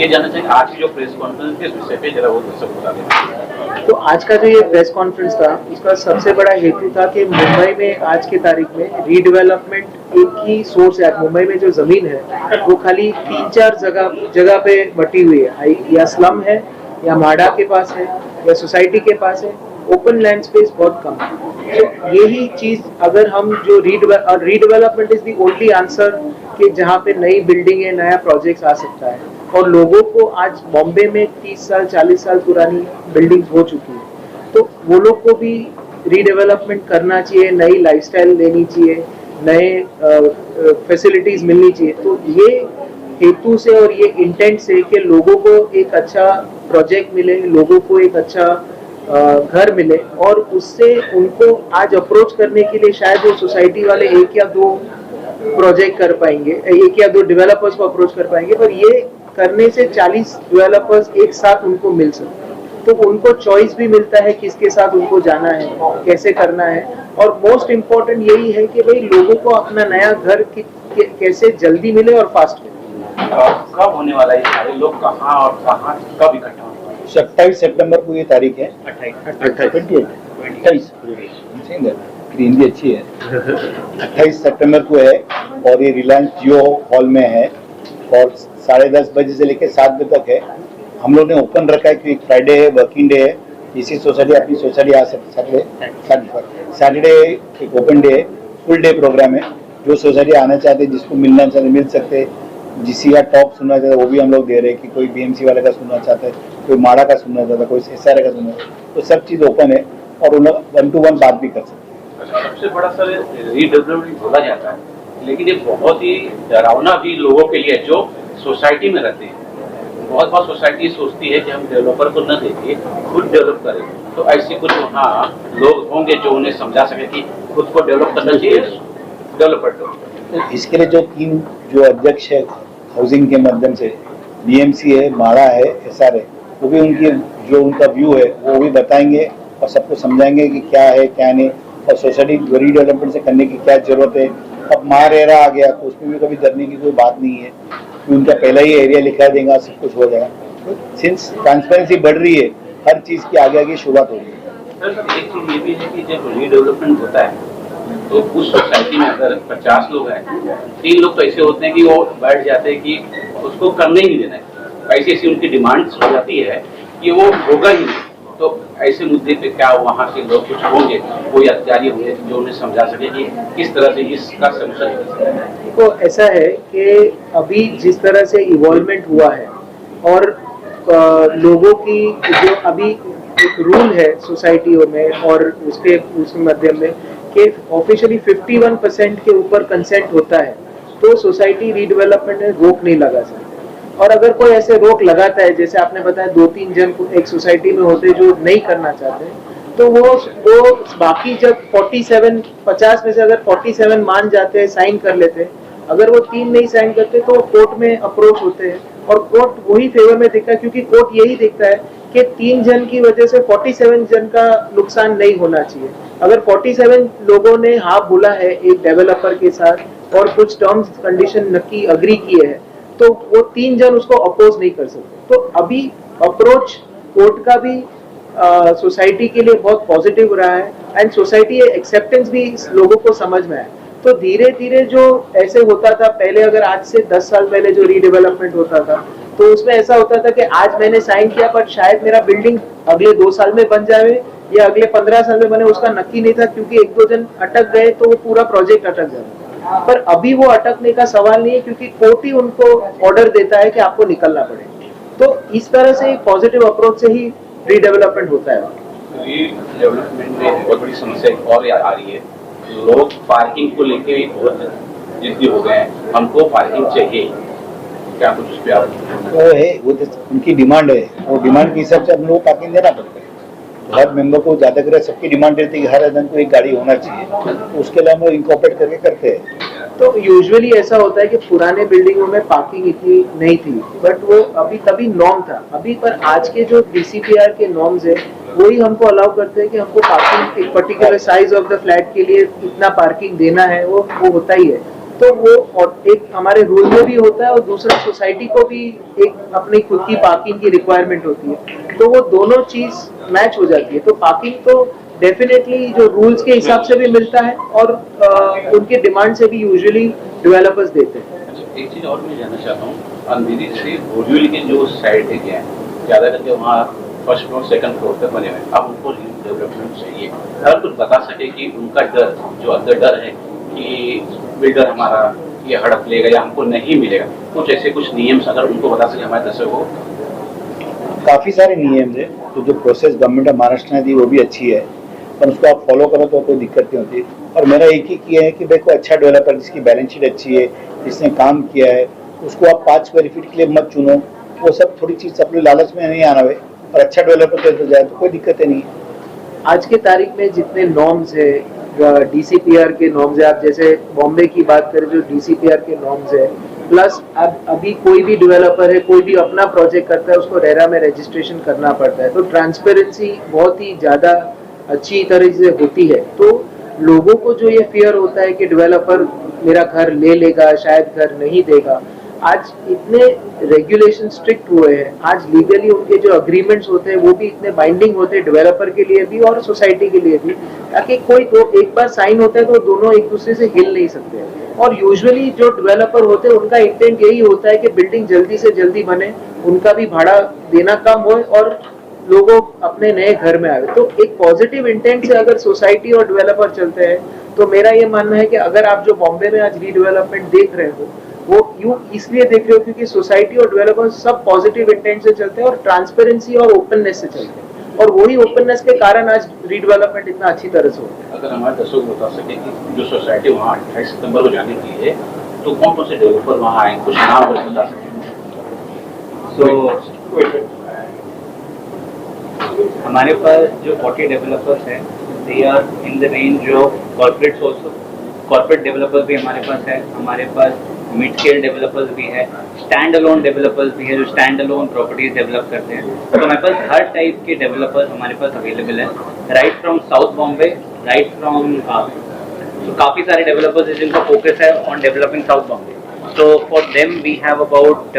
ये जानना चाहिए आज की जो प्रेस कॉन्फ्रेंस किस विषय पे जरा वो दर्शक बता दें। तो आज का जो ये प्रेस कॉन्फ्रेंस था, उसका सबसे बड़ा हेतु था कि मुंबई में आज की तारीख में रीडेवलपमेंट एक ही सोर्स है। मुंबई में जो जमीन है वो खाली 3-4 जगह पे बटी हुई है, या स्लम है, या माडा के पास है, या सोसाइटी के पास है। ओपन लैंड स्पेस बहुत कम है। तो यही चीज अगर हम जो redevelopment is the only answer कि जहाँ पे नई बिल्डिंग है, नया प्रोजेक्ट आ सकता है। और लोगों को आज बॉम्बे में 30 साल 40 साल पुरानी बिल्डिंग्स हो चुकी है, तो वो लोग को भी रीडेवलपमेंट करना चाहिए, नई लाइफस्टाइल लेनी चाहिए, नए फैसिलिटीज मिलनी चाहिए। तो ये हेतु से और ये इंटेंट से कि लोगों को एक अच्छा प्रोजेक्ट मिले, लोगों को एक अच्छा घर मिले, और उससे उनको आज अप्रोच करने के लिए शायद वो सोसाइटी वाले 1 या 2 प्रोजेक्ट कर पाएंगे, 1 या 2 डेवलपर्स को अप्रोच कर पाएंगे, पर ये करने से 40 डेवलपर्स एक साथ उनको मिल सकते हैं। तो उनको चॉइस भी मिलता है किसके साथ उनको जाना है, कैसे करना है। और मोस्ट इम्पोर्टेंट यही है कि भाई लोगों को अपना नया घर कैसे जल्दी मिले और फास्ट मिले। कब होने वाला है, सारे लोग कहाँ और कहाँ कब इकट्ठा होने वाले हैं? 27 सितंबर को ये तारीख है। 28 हिंदी अच्छी है। 28 सितंबर को है और ये रिलायंस जियो हॉल में है और 10:30 बजे से लेकर 7 बजे तक है। हम लोग ने ओपन रखा है क्योंकि फ्राइडे है, वर्किंग डे है। इसी सोसाइटी अपनी सोसाइटी आ सकते सैटरडे एक ओपन डे है, फुल डे प्रोग्राम है। जो सोसाइटी आना चाहते हैं, जिसको मिलना चाहते मिल सकते हैं। जिसी का टॉप सुनना चाहता है वो भी हम लोग दे रहे हैं कि कोई बीएमसी वाले का सुनना चाहता है, कोई माड़ा का सुनना चाहता है, कोई एसआर का सुनना चाहता है, तो सब चीज़ ओपन है और उन लोग 1-to-1 बात भी कर सकते हैं। सबसे बड़ा सर रीडेवलपमेंट बोला जाता है, लेकिन ये बहुत ही डरावना भी लोगों के लिए जो सोसाइटी में रहते हैं। बहुत बार सोसाइटी सोचती है कि हम डेवलपर को न देके खुद डेवलप करें, तो ऐसे कुछ वहाँ लोग होंगे जो उन्हें समझा सके कि खुद को डेवलप करना चाहिए डेवलपर को। इसके लिए जो 3 जो अध्यक्ष है हाउसिंग के माध्यम से, बीएमसी है, माड़ा है, एसआर है, वो भी उनकी जो उनका व्यू है वो भी बताएंगे और सबको समझाएंगे कि क्या है क्या नहीं, और सोसाइटी रीडेवलपमेंट से करने की क्या जरूरत है। अब महारेरा आ गया तो उसमें भी कभी डरने की कोई बात नहीं है, उनका पहला ही एरिया लिखा देगा, सब कुछ हो जाएगा। तो सिंस ट्रांसपेरेंसी बढ़ रही है, हर चीज़ की आगे आगे शुरुआत हो रही है। सर एक चीज ये भी है कि जब रीडेवलपमेंट होता है तो उस सोसाइटी में अगर 50 लोग हैं, 3 लोग तो ऐसे होते हैं कि वो बैठ जाते हैं कि उसको करने ही नहीं देना है। ऐसी ऐसी उनकी डिमांड्स हो जाती है कि वो होगा ही नहीं। तो ऐसे मुद्दे पे क्या वहाँ के लोग कुछ होंगे, कोई अधिकारी होंगे जो उन्हें समझा सके कि किस तरह से इसका सलूशन? तो ऐसा है कि अभी जिस तरह से इवॉल्वमेंट हुआ है और लोगों की जो अभी एक रूल है सोसाइटियों में और उसके माध्यम में कि ऑफिशियली 51% के ऊपर कंसेंट होता है, तो सोसाइटी रीडेवलपमेंट में रोक नहीं लगा सकते। और अगर कोई ऐसे रोक लगाता है, जैसे आपने बताया 2-3 जन एक सोसाइटी में होते जो नहीं करना चाहते, तो वो बाकी जब 50 में से अगर 47 मान जाते हैं, साइन कर लेते हैं, अगर वो 3 नहीं साइन करते तो कोर्ट में अप्रोच होते हैं और कोर्ट वही फेवर में देखता है, क्योंकि कोर्ट यही देखता है कि 3 जन की वजह से 47 जन का नुकसान नहीं होना चाहिए। अगर 47 लोगों ने हाँ बोला है एक डेवलपर के साथ और कुछ टर्म्स कंडीशन नक्की अग्री किए हैं, तो वो 3 जन उसको अपोज नहीं कर सकते। तो अभी अप्रोच कोर्ट का भी सोसाइटी के लिए बहुत पॉजिटिव रहा है एंड सोसाइटी एक्सेप्टेंस भी लोगों को समझ में आया। तो धीरे धीरे जो ऐसे होता था पहले, अगर आज से 10 साल पहले जो रीडेवलपमेंट होता था, तो उसमें ऐसा होता था कि आज मैंने साइन किया पर शायद मेरा बिल्डिंग अगले 2 साल में बन जाए या अगले 15 साल में बने, उसका नक्की नहीं था, क्योंकि 1-2 जन अटक गए तो वो पूरा प्रोजेक्ट अटक जाता। पर अभी वो अटकने का सवाल नहीं है, क्योंकि कोर्ट ही उनको ऑर्डर देता है कि आपको निकलना पड़ेगा। तो इस तरह से पॉजिटिव अप्रोच से ही रीडेवलपमेंट होता है। रीडेवलपमेंट में बहुत बड़ी समस्या और आ रही है, लोग पार्किंग को लेके बहुत जिद्दी हो गए हैं, हमको पार्किंग चाहिए। क्या कुछ उस पर आप? वो है, वो तो उनकी डिमांड है, वो डिमांड के हिसाब से हम लोग पार्किंग देना पड़ता है। हर मेंबर को ज्यादा करे सबकी डिमांड रहती है कि हर आदमी को एक गाड़ी होना चाहिए, तो उसके लिए हम लोग इंकॉर्पोरेट करके करते हैं। तो यूजुअली ऐसा होता है कि पुराने बिल्डिंगों में पार्किंग इतनी नहीं थी, बट वो अभी तभी नॉर्म था। अभी पर आज के जो डीसीपीआर के नॉर्म्स है वही हमको अलाउ करते हैं कि हमको पार्किंग एक particular size of the flat के लिए इतना पार्किंग देना है, वो होता ही है। तो वो और एक हमारे रूल में भी होता है और दूसरा सोसाइटी को भी एक अपनी खुद की पार्किंग की रिक्वायरमेंट होती है, तो वो दोनों चीज मैच हो जाती है। तो पार्किंग तो डेफिनेटली जो रूल्स के हिसाब से भी मिलता है और उनके डिमांड से भी यूजुअली डेवलपर्स देते हैं। अच्छा, एक चीज और मैं जानना चाहता हूँ, अंधेरी से बोरिवली के जो साइड एरिया है ज्यादा करके वहाँ फर्स्ट फ्लोर सेकंड फ्लोर तक बने हुए हैं, अब उनको डेवलपमेंट चाहिए, अगर कुछ बता सके कि उनका डर जो अंदर डर है कि बिल्डर हमारा ये हड़प लेगा या हमको नहीं मिलेगा, कुछ ऐसे कुछ नियम अगर उनको बता सके हमारे दर्शक को। काफ़ी सारे नियम है, तो जो प्रोसेस गवर्नमेंट ऑफ महाराष्ट्र ने दी वो भी अच्छी है, पर उसको आप फॉलो करो तो कोई दिक्कत नहीं होती। और मेरा एक ही किया है कि देखो अच्छा डेवलपर जिसकी बैलेंस शीट अच्छी है, जिसने काम किया है, उसको आप 5 स्क्वायर फीट के लिए मत चुनो। वो सब थोड़ी चीज़ अपने लालच में नहीं आना है, और अच्छा डेवलपर तो जाए तो कोई दिक्कत नहीं है। आज के तारीख में जितने नॉर्म्स है, डीसीपीआर के नॉर्म्स है, आप जैसे बॉम्बे की बात करें जो डीसीपीआर के नॉर्म्स है, प्लस अब अभी कोई भी डेवलपर है, कोई भी अपना प्रोजेक्ट करता है, उसको रेरा में रजिस्ट्रेशन करना पड़ता है, तो ट्रांसपेरेंसी बहुत ही ज़्यादा अच्छी तरह से होती है। तो लोगों को जो ये फियर होता है कि डेवलपर मेरा घर ले लेगा, शायद घर नहीं देगा, आज इतने रेगुलेशन स्ट्रिक्ट हुए हैं, आज लीगली उनके जो अग्रीमेंट्स होते हैं वो भी इतने बाइंडिंग होते हैं डेवलपर के लिए भी और सोसाइटी के लिए भी, ताकि कोई तो एक बार साइन होता है तो दोनों एक दूसरे से हिल नहीं सकते हैं। और यूजुअली जो डेवलपर होते हैं उनका इंटेंट यही होता है कि बिल्डिंग जल्दी से जल्दी बने, उनका भी भाड़ा देना कम हो और लोगों अपने नए घर में आए। तो एक पॉजिटिव इंटेंट से अगर सोसाइटी और डेवलपर चलते हैं तो मेरा ये मानना है कि अगर आप जो बॉम्बे में आज रीडेवलपमेंट देख रहे हो वो यूं इसलिए देख रहे हो क्योंकि सोसाइटी और डेवलपर सब पॉजिटिव इंटेंट से चलते हैं और ट्रांसपेरेंसी और ओपननेस से चलते हैं, और वही ओपननेस के कारण आज रीडेवलपमेंट इतना अच्छी तरह से होता है। अगर हमारे दर्शकों को बता सके कि जो सोसाइटी वहाँ 28 सितंबर को जाने की है, तो कौन कौन से डेवलपर वहाँ आए, कुछ नाम अगर बता सकें। हमारे पास जो 40 डेवलपर्स हैं, they are in the range of corporates also. Corporate developers भी हमारे पास है, हमारे पास मिड स्केल डेवलपर्स भी है, स्टैंड अलोन डेवलपर्स भी है जो स्टैंड अलोन प्रॉपर्टीज डेवलप करते हैं। तो हमारे पास हर टाइप के डेवलपर्स हमारे पास अवेलेबल है, right from south Bombay, right from तो काफ़ी सारे डेवलपर्स हैं जिनका फोकस है on developing south Bombay. So for them we have about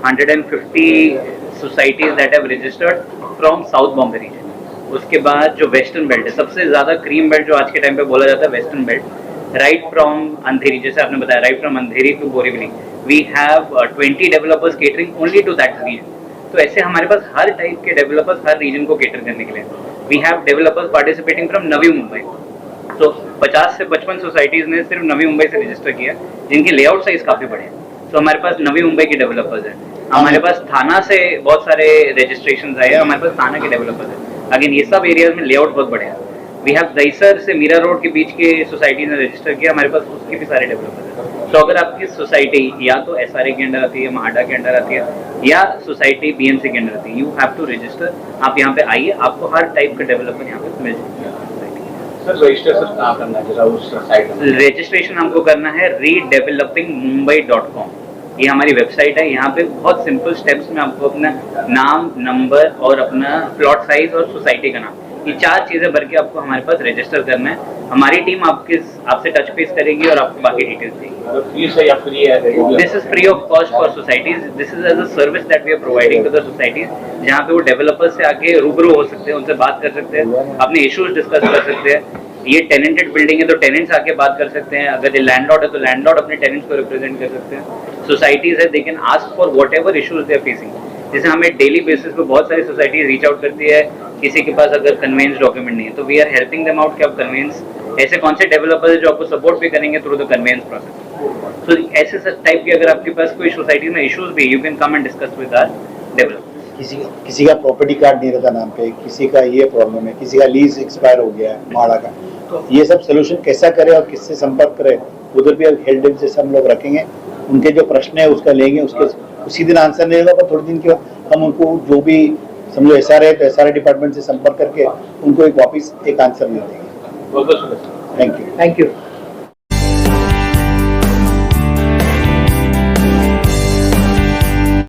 150 societies that have registered from South Bombay region. उसके बाद जो वेस्टर्न बेल्ट है, सबसे ज़्यादा क्रीम बेल्ट जो आज के टाइम पे बोला जाता है western belt, right from Andheri, जैसे आपने बताया right from Andheri to Borivali, we have 20 developers catering only to that region. तो ऐसे हमारे पास हर टाइप के डेवलपर्स हर रीजन को केटर करने के लिए। We have developers participating from Navi Mumbai. तो 50 से 55 सोसाइटीज़ ने सिर्फ नवी मुंबई से रजिस्टर किया, जिनकी लेआउट साइज काफ़ी बड़े हैं। तो हमारे पास नवी मुंबई के डेवलपर्स हैं, हमारे पास थाना से बहुत सारे रजिस्ट्रेशन आए हैं, हमारे पास थाना के डेवलपर्स हैं। अगेन ये सब एरियाज में लेआउट बहुत बड़े हैं। वी हैव दहीसर से मीरा रोड के बीच के सोसाइटीज़ ने रजिस्टर किया, हमारे पास उसके भी सारे डेवलपर्स हैं। तो अगर आपकी सोसाइटी या तो SRA के अंडर आती है, महाडा के अंडर आती है, या सोसाइटी BMC के अंडर आती है, यू हैव टू रजिस्टर। आप यहाँ पे आइए, आपको हर टाइप का डेवलपर यहाँ पे मिल जाएगा। रजिस्ट्रेशन कहाँ करना है उस साइट में? रजिस्ट्रेशन हमको करना है redevelopingmumbai.com, ये हमारी वेबसाइट है। यहाँ पे बहुत सिंपल स्टेप्स में आपको अपना नाम, नंबर और अपना प्लॉट साइज और सोसाइटी का नाम, ये 4 चीज़ें भर के आपको हमारे पास रजिस्टर करना है। हमारी टीम आपसे टच बेस करेगी और आपको बाकी डिटेल्स देगी। फीस है या फ्री है? This is free of cost for societies, this is as a service that we are providing to the societies, जहाँ पे वो डेवलपर्स से आके रूबरू हो सकते हैं, उनसे बात कर सकते हैं, अपने इश्यूज डिस्कस कर सकते हैं। ये टेनेंटेड बिल्डिंग है तो टेनेंट्स आके बात कर सकते हैं, अगर ये लैंडलॉर्ड है तो लैंडलॉर्ड अपने टेनेंट्स को रिप्रेजेंट कर सकते हैं। सोसाइटीज है, they can ask for whatever issues they are facing. जैसे हमें डेली बेसिस पे बहुत सारी सोसाइटीज रीच आउट करती है, किसी के पास अगर कन्वेंस डॉक्यूमेंट नहीं है तो we are helping them out कि आप कन्वेंस, ऐसे कौन से डेवलपर्स है जो आपको सपोर्ट भी करेंगे थ्रू द कन्वेंस प्रोसेस। तो ऐसे टाइप के अगर आपके पास कोई सोसाइटी में इश्यूज भी, you can come and discuss with our developers. किसी का प्रॉपर्टी कार्ड नहीं रहता नाम पे, किसी का ये प्रॉब्लम है, किसी का लीज एक्सपायर हो गया है भाड़ा का, तो ये सब सोल्यूशन कैसा करें और किससे संपर्क करें, उधर भी हेल्प डेस्क जैसे हम लोग रखेंगे। उनके जो प्रश्न है उसका लेंगे, उसके उसी दिन आंसर नहीं होगा पर थोड़े दिन के बाद हम उनको जो भी समझो SRA तो SRA डिपार्टमेंट से संपर्क करके उनको एक वापस एक आंसर मिल देंगे। बहुत बहुत शुक्रिया। Thank you. Thank you.